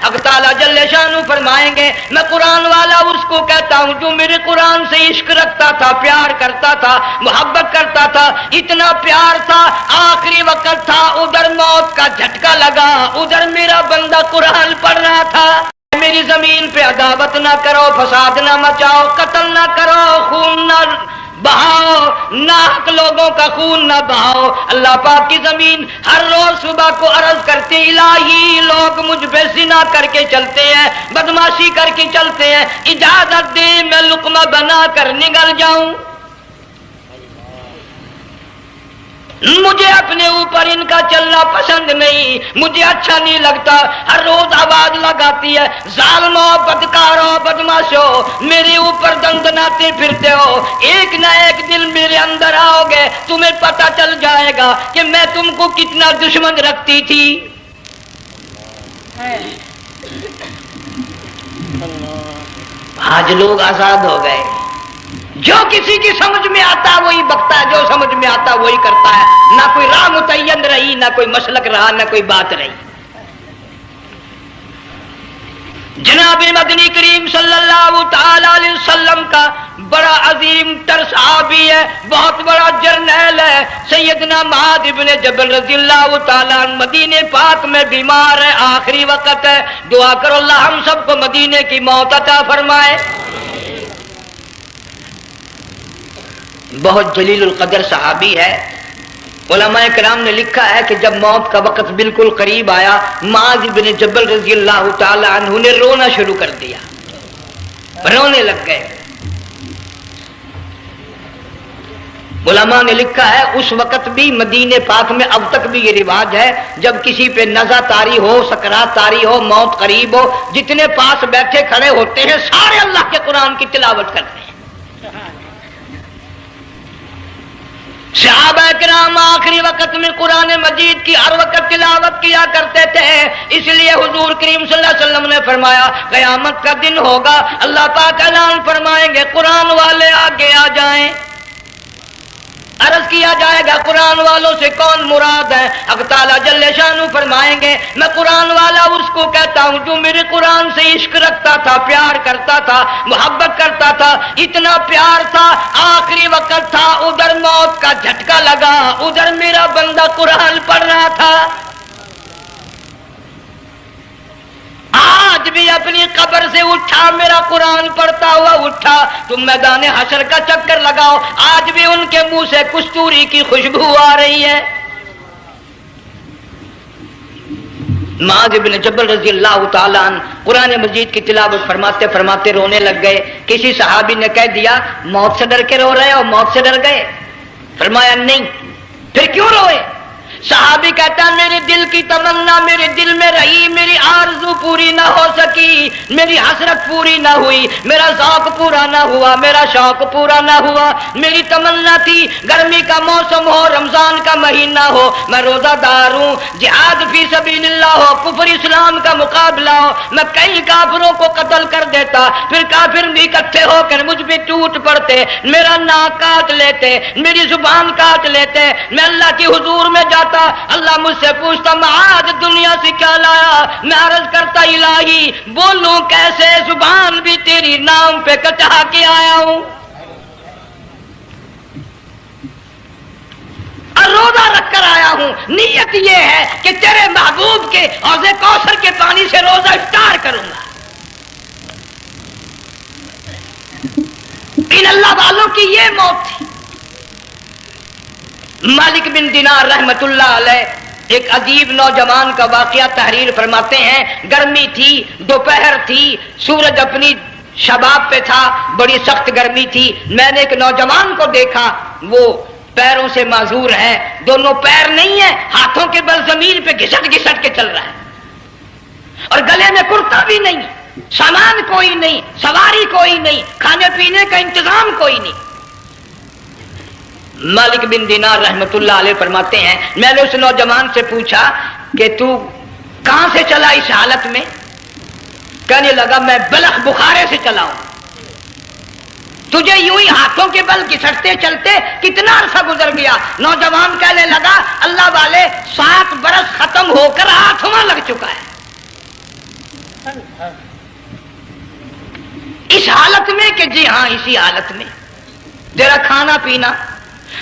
حق تعالیٰ جل شانہ فرمائیں گے میں قرآن والا اس کو کہتا ہوں جو میرے قرآن سے عشق رکھتا تھا، پیار کرتا تھا، محبت کرتا تھا، اتنا پیار تھا آخری وقت تھا، ادھر موت کا جھٹکا لگا، ادھر میرا بندہ قرآن پڑھ رہا تھا۔ میری زمین پہ عداوت نہ کرو، فساد نہ مچاؤ، قتل نہ کرو، خون نہ بہاؤ، ناحق لوگوں کا خون نہ بہاؤ۔ اللہ پاک کی زمین ہر روز صبح کو عرض کرتی الہی لوگ مجھ پہ زنا کر کے چلتے ہیں، بدماشی کر کے چلتے ہیں، اجازت دے میں لقمہ بنا کر نگل جاؤں۔ مجھے اپنے اوپر ان کا چلنا پسند نہیں، مجھے اچھا نہیں لگتا، ہر روز آواز لگاتی ہے ظالمو، بدکارو، بدماشو، میرے اوپر دندناتے پھرتے ہو، ایک نہ ایک دن میرے اندر آؤ گے، تمہیں پتہ چل جائے گا کہ میں تم کو کتنا دشمن رکھتی تھی۔ آج لوگ آزاد ہو گئے، جو کسی کی سمجھ میں آتا وہی بکتا ہے، جو سمجھ میں آتا وہی کرتا ہے، نہ کوئی راہ متعین رہی، نہ کوئی مسلک رہا، نہ کوئی بات رہی۔ جناب مدنی کریم صلی اللہ تعالی علیہ وسلم کا بڑا عظیم تر صحابی ہے، بہت بڑا جرنیل ہے، سیدنا معاذ بن جبل رضی اللہ تعالیٰ عنہ مدینے پاک میں بیمار ہے، آخری وقت ہے، دعا کرو اللہ ہم سب کو مدینے کی موت عطا فرمائے۔ بہت جلیل القدر صحابی ہے، علماء کرام نے لکھا ہے کہ جب موت کا وقت بالکل قریب آیا، معاذ بن جبل رضی اللہ تعالی عنہ نے رونا شروع کر دیا، رونے لگ گئے۔ علماء نے لکھا ہے اس وقت بھی مدینے پاک میں اب تک بھی یہ رواج ہے، جب کسی پہ نزع طاری ہو، سکرات طاری ہو، موت قریب ہو، جتنے پاس بیٹھے کھڑے ہوتے ہیں سارے اللہ کے قرآن کی تلاوت کرتے ہیں۔ صحابہ کرام آخری وقت میں قرآن مجید کی ہر وقت تلاوت کیا کرتے تھے، اس لیے حضور کریم صلی اللہ علیہ وسلم نے فرمایا قیامت کا دن ہوگا، اللہ پاک اعلان فرمائیں گے قرآن والے آگے آ جائیں۔ عرض کیا جائے گا قرآن والوں سے کون مراد ہے؟ حق تعالیٰ جل شانہ فرمائیں گے میں قرآن والا اس کو کہتا ہوں جو میرے قرآن سے عشق رکھتا تھا، پیار کرتا تھا، محبت کرتا تھا، اتنا پیار تھا آخری وقت تھا، ادھر موت کا جھٹکا لگا، ادھر میرا بندہ قرآن پڑھ رہا تھا۔ آج بھی اپنی قبر سے اٹھا، میرا قرآن پڑھتا ہوا اٹھا، تم میدان حشر کا چکر لگاؤ، آج بھی ان کے منہ سے کستوری کی خوشبو آ رہی ہے۔ معاذ بن جبل رضی اللہ تعالیٰ عنہ قرآن مجید کی تلاوت فرماتے فرماتے رونے لگ گئے۔ کسی صحابی نے کہہ دیا موت سے ڈر کے رو رہے ہو، موت سے ڈر گئے؟ فرمایا نہیں۔ پھر کیوں روئے؟ صحابی کہتا ہے میرے دل کی تمنا میرے دل میں رہی، میری آرزو پوری نہ ہو سکی، میری حسرت پوری نہ ہوئی، میرا ذوق پورا نہ ہوا، میرا شوق پورا نہ ہوا۔ میری تمنا تھی گرمی کا موسم ہو، رمضان کا مہینہ ہو، میں روزہ دار ہوں، جہاد فی سبیل اللہ ہو، کفر اسلام کا مقابلہ ہو، میں کئی کافروں کو قتل کر دیتا، پھر کافر بھی اکٹھے ہو کر مجھ پہ ٹوٹ پڑتے، میرا ناک کاٹ لیتے، میری زبان کاٹ لیتے، میں اللہ کی حضور میں جاتا، اللہ مجھ سے پوچھتا معاذ دنیا سے کیا لایا؟ میں عرض کرتا الہی بولوں کیسے، زبان بھی تیری نام پہ کٹا کے آیا ہوں، اور روزہ رکھ کر آیا ہوں، نیت یہ ہے کہ تیرے محبوب کے حوض کوثر کے پانی سے روزہ افطار کروں گا۔ ان اللہ والوں کی یہ موت تھی۔ مالک بن دینار رحمت اللہ علیہ ایک عجیب نوجوان کا واقعہ تحریر فرماتے ہیں، گرمی تھی، دوپہر تھی، سورج اپنی شباب پہ تھا، بڑی سخت گرمی تھی، میں نے ایک نوجوان کو دیکھا، وہ پیروں سے معذور ہے، دونوں پیر نہیں ہیں، ہاتھوں کے بل زمین پہ گھسٹ گھسٹ کے چل رہا ہے، اور گلے میں کرتا بھی نہیں، سامان کوئی نہیں، سواری کوئی نہیں، کھانے پینے کا انتظام کوئی نہیں۔ مالک بن دینار رحمت اللہ علیہ فرماتے ہیں میں نے اس نوجوان سے پوچھا کہ تو کہاں سے چلا اس حالت میں؟ کہنے لگا میں بلخ بخارے سے چلا ہوں۔ تجھے یوں ہی ہاتھوں کے بل گھسٹتے چلتے کتنا عرصہ گزر گیا؟ نوجوان کہنے لگا اللہ والے 7 برس ختم ہو کر 8واں لگ چکا ہے۔ کہ جی ہاں اسی حالت میں تیرا کھانا پینا.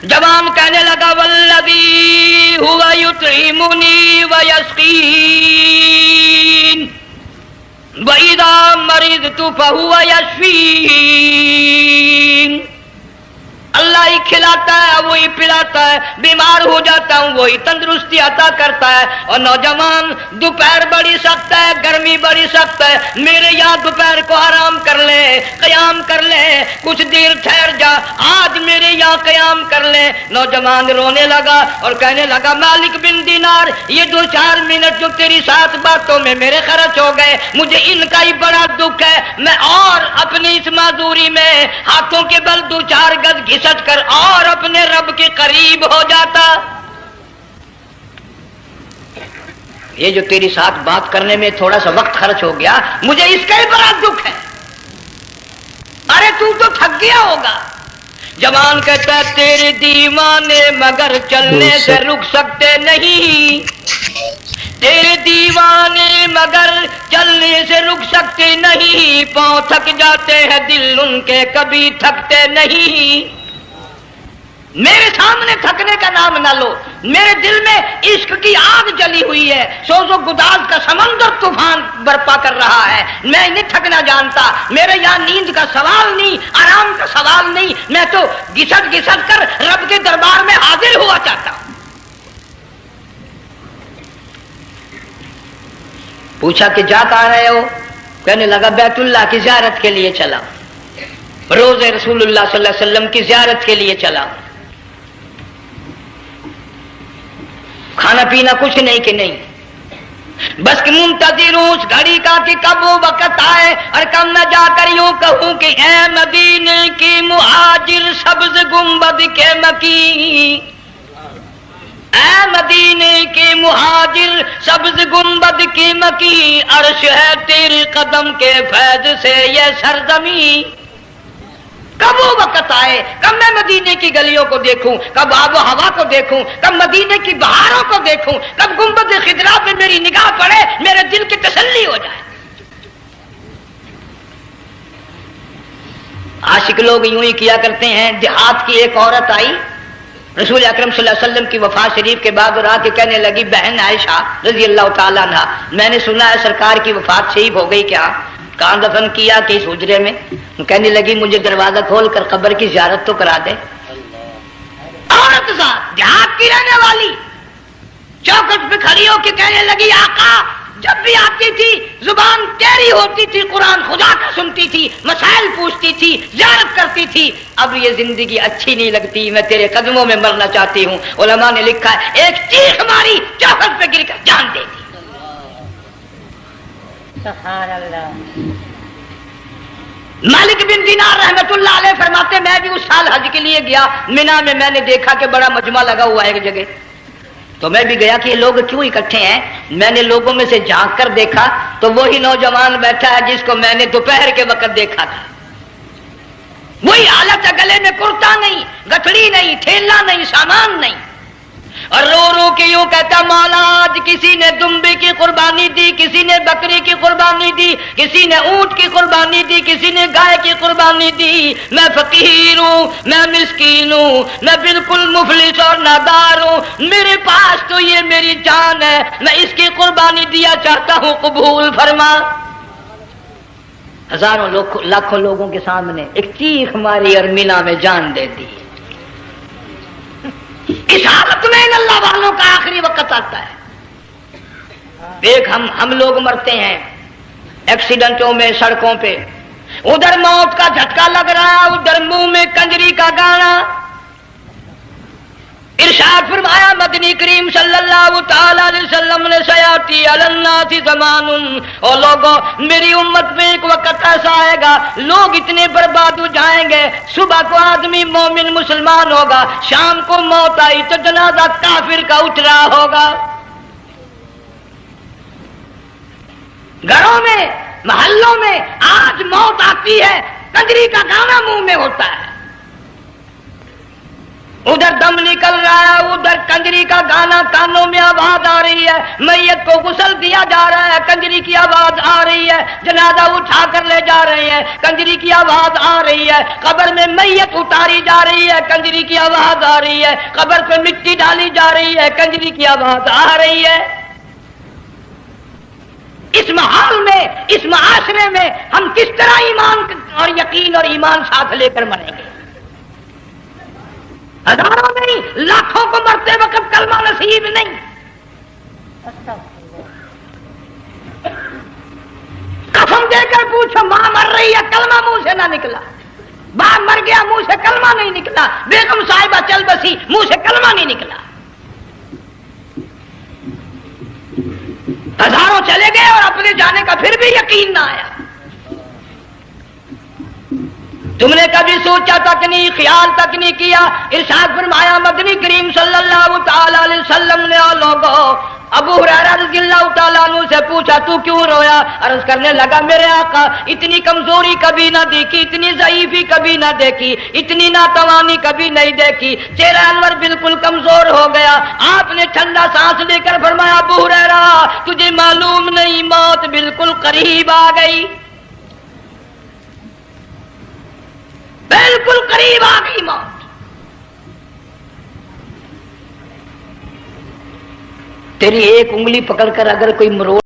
جوان کہنے لگا والذی ہوا یطعمنی ویسقین وَإِذَا مَرِضْتُ فَهُوَ يَشْفِينِ. اللہ ہی کھلاتا ہے, وہی پلاتا ہے, بیمار ہو جاتا ہوں وہی تندرستی عطا کرتا ہے. اور نوجوان دوپہر بڑی سخت ہے, گرمی بڑی سخت ہے, میرے یہاں دوپہر کو آرام کر لے, قیام کر لے, کچھ دیر ٹھہر جا, آج میرے یہاں قیام کر لے. نوجوان رونے لگا اور کہنے لگا مالک بن دینار, یہ 2-4 منٹ جو تیری ساتھ باتوں میں میرے خرچ ہو گئے, مجھے ان کا ہی بڑا دکھ ہے. میں اور اپنی اس معذوری میں ہاتھوں کے بل 2-4 گز گھسٹ کر اور اپنے رب کے قریب ہو جاتا. یہ جو تیری ساتھ بات کرنے میں تھوڑا سا وقت خرچ ہو گیا, مجھے اس کا ہی بڑا دکھ ہے. ارے تو تھک گیا ہوگا. جوان کہتا ہے تیرے دیوانے مگر چلنے سے رک سکتے نہیں, تیرے دیوانے مگر چلنے سے رک سکتے نہیں, پاؤں تھک جاتے ہیں دل ان کے کبھی تھکتے نہیں. میرے سامنے تھکنے کا نام نہ لو, میرے دل میں عشق کی آگ جلی ہوئی ہے, سوز و گداز کا سمندر طوفان برپا کر رہا ہے. میں نہیں تھکنا جانتا, میرے یہاں نیند کا سوال نہیں, آرام کا سوال نہیں, میں تو گھسٹ گھسٹ کر رب کے دربار میں حاضر ہوا چاہتا ہوں. پوچھا کہ جا کہاں رہے ہو؟ کہنے لگا بیت اللہ کی زیارت کے لیے چلا, روز رسول اللہ صلی اللہ علیہ وسلم کی زیارت کے لیے چلا. کھانا پینا کچھ نہیں کہ نہیں, بس کہ منتظر ہوں اس گھڑی کا کہ کب وہ وقت آئے اور کب میں جا کر یوں کہوں کہ اے مدینے کی مہاجر سبز گنبد کے مکی, اے مدینے کے مہاجر سبز گنبد کی مکی, عرش ہے تیرے قدم کے فیض سے یہ سرزمین. کب وہ وقت آئے, کب میں مدینے کی گلیوں کو دیکھوں, کب آب و ہوا کو دیکھوں, کب مدینے کی بہاروں کو دیکھوں, کب گنبد خضرا پہ میری نگاہ پڑے, میرے دل کی تسلی ہو جائے. عاشق لوگ یوں ہی کیا کرتے ہیں. دیہات کی ایک عورت آئی رسول اکرم صلی اللہ علیہ وسلم کی وفات شریف کے بعد اور آ کے کہنے لگی بہن عائشہ رضی اللہ تعالیٰ عنہا, میں نے سنا ہے سرکار کی وفات شریف ہو گئی, کیا کہاں دفن کیا کہ اس حجرے میں؟ کہنے لگی مجھے دروازہ کھول کر قبر کی زیارت تو کرا دے. عورت ساتھ دیہات کی رہنے والی چوکٹ پہ کھڑی ہو کے کہنے لگی آقا جب بھی آتی تھی زبان تیری ہوتی تھی, قرآن خدا کا سنتی تھی, مسائل پوچھتی تھی, زیارت کرتی تھی, اب یہ زندگی اچھی نہیں لگتی, میں تیرے قدموں میں مرنا چاہتی ہوں. علماء نے لکھا ہے ایک چیخ ماری, چوکٹ پہ گر کر جان دے دی. سبحان اللہ. مالک بن دینار رحمت اللہ علیہ فرماتے میں بھی اس سال حج کے لیے گیا, مینا میں میں نے دیکھا کہ بڑا مجمع لگا ہوا ہے ایک جگہ, تو میں بھی گیا کہ یہ لوگ کیوں اکٹھے ہیں. میں نے لوگوں میں سے جھانک کر دیکھا تو وہی نوجوان بیٹھا ہے جس کو میں نے دوپہر کے وقت دیکھا تھا. وہی حالت ہے, گلے میں کرتا نہیں, گٹھڑی نہیں, تھیلا نہیں, سامان نہیں, اور رو رو کے یوں کہتا مولا آج کسی نے دمبے کی قربانی دی, کسی نے بکری کی قربانی دی, کسی نے اونٹ کی قربانی دی, کسی نے گائے کی قربانی دی. میں فقیر ہوں, میں مسکین ہوں, میں بالکل مفلس اور نادار ہوں, میرے پاس تو یہ میری جان ہے, میں اس کی قربانی دیا چاہتا ہوں, قبول فرما. ہزاروں لاکھوں لوگوں کے سامنے ایک چیخ ماری اور مینا میں جان دے دی. اس حالت میں ان اللہ والوں کا آخری وقت آتا ہے. ایک ہم لوگ مرتے ہیں ایکسیڈنٹوں میں, سڑکوں پہ, ادھر موت کا جھٹکا لگ رہا, ادھر منہ میں کنجری کا گانا. ارشاد فرمایا مدنی کریم صلی اللہ تعالی علیہ وسلم نے سیاتی علی الناس زمان, اور لوگوں میری امت میں ایک وقت ایسا آئے گا لوگ اتنے برباد ہو جائیں گے, صبح کو آدمی مومن مسلمان ہوگا, شام کو موت آئی تو جنازہ کافر کا اٹھ رہا ہوگا. گھروں میں محلوں میں آج موت آتی ہے, کنجری کا گانا منہ میں ہوتا ہے. ادھر دم نکل رہا ہے، ادھر کنجری کا گانا کانوں میں آواز آ رہی ہے، میت کو غسل دیا جا رہا ہے، کنجری کی آواز آ رہی ہے، جنازہ اٹھا کر لے جا رہے ہیں، کنجری کی آواز آ رہی ہے، قبر میں میت اتاری جا رہی ہے، کنجری کی آواز آ رہی ہے، قبر پہ مٹی ڈالی جا رہی ہے، کنجری کی آواز آ رہی ہے۔ اس ماحول میں، اس معاشرے میں ہم کس طرح ایمان اور یقین اور ایمان ساتھ لے کر مریں گے؟ ہزاروں نہیں، لاکھوں کو مرتے وقت کلمہ نصیب نہیں۔ قسم دے کر پوچھو، ماں مر رہی ہے، کلمہ منہ سے نہ نکلا، باپ مر گیا، منہ سے کلمہ نہیں نکلا، بیگم صاحبہ چل بسی، منہ سے کلمہ نہیں نکلا۔ ہزاروں چلے گئے اور اپنے جانے کا پھر بھی یقین نہ آیا۔ تم نے کبھی سوچا تک نہیں، خیال تک نہیں کیا؟ ارشاد فرمایا مدنی کریم صلی اللہ تعالی علیہ وسلم نے لوگوں ابو ہریرہ رضی اللہ تعالیٰ عنہ سے پوچھا تو کیوں رویا؟ عرض کرنے لگا میرے آقا اتنی کمزوری کبھی نہ دیکھی، اتنی ضعیفی کبھی نہ دیکھی، اتنی ناتوانی کبھی نہیں دیکھی، چہرہ انور بالکل کمزور ہو گیا۔ آپ نے ٹھنڈا سانس لے کر فرمایا ابو ہریرہ تجھے معلوم نہیں موت بالکل قریب آ گئی، بالکل قریب آ گئی موت۔ تیری ایک انگلی پکڑ کر اگر کوئی مروڑ